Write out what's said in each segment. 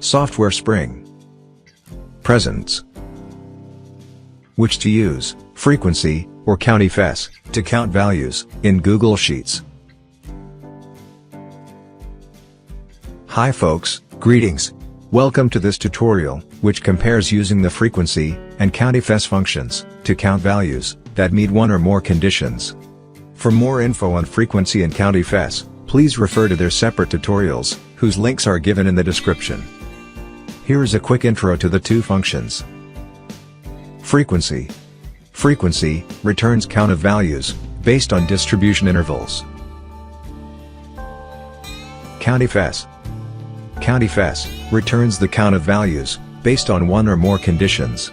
Software Spring. Presents. Which to use, frequency, or COUNTIFS, to count values, in Google Sheets. Hi folks, greetings. Welcome to this tutorial, which compares using the frequency and COUNTIFS functions to count values that meet one or more conditions. For more info on frequency and COUNTIFS, please refer to their separate tutorials, whose links are given in the description. Here is a quick intro to the two functions. Frequency. Frequency returns count of values based on distribution intervals. COUNTIFS. COUNTIFS returns the count of values based on one or more conditions.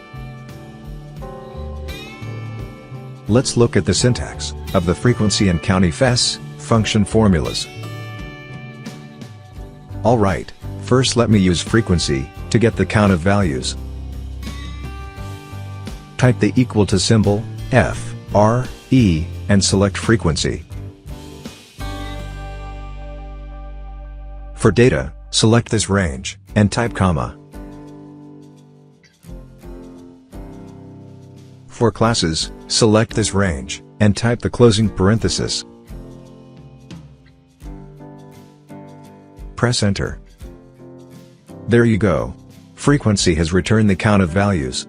Let's look at the syntax of the frequency and COUNTIFS function formulas. Alright, first let me use frequency to get the count of values. Type the equal to symbol, F, R, E, and select frequency. For data, select this range, and type comma. For classes, select this range, and type the closing parenthesis. Press enter. There you go. Frequency has returned the count of values.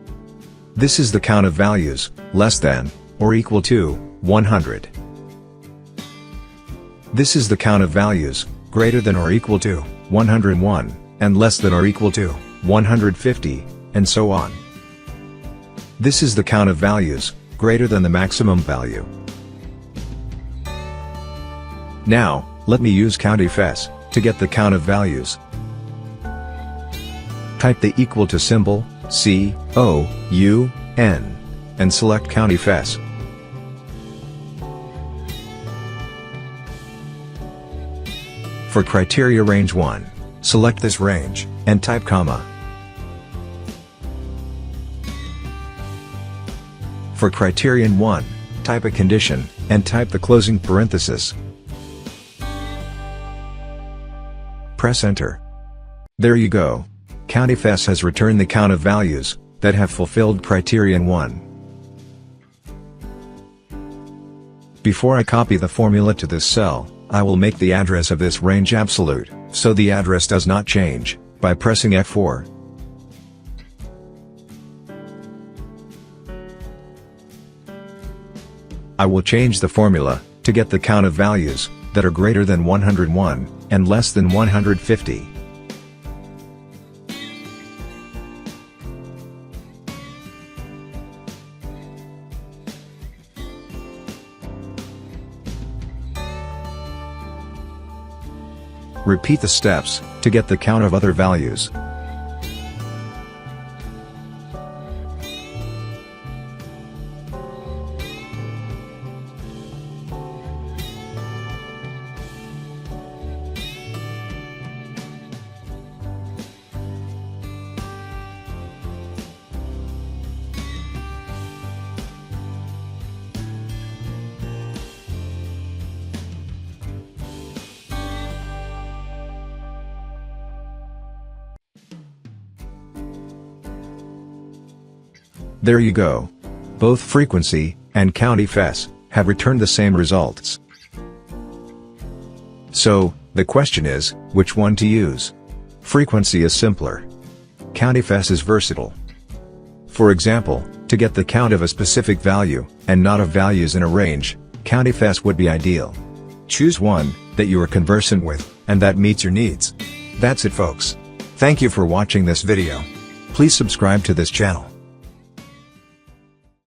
This is the count of values, less than, or equal to, 100. This is the count of values, greater than or equal to, 101, and less than or equal to, 150, and so on. This is the count of values, greater than the maximum value. Now, let me use COUNTIFS to get the count of values. Type the equal to symbol, C-O-U-N, and select COUNTIFS. For criteria range 1, select this range, and type comma. For criterion 1, type a condition, and type the closing parenthesis. Press enter. There you go. COUNTIFS has returned the count of values that have fulfilled criterion 1. Before I copy the formula to this cell, I will make the address of this range absolute, so the address does not change, by pressing F4. I will change the formula to get the count of values that are greater than 101 and less than 150. Repeat the steps to get the count of other values. There you go. Both frequency and COUNTIFS have returned the same results. So, the question is, which one to use? Frequency is simpler. COUNTIFS is versatile. For example, to get the count of a specific value, and not of values in a range, COUNTIFS would be ideal. Choose one that you are conversant with, and that meets your needs. That's it folks. Thank you for watching this video. Please subscribe to this channel.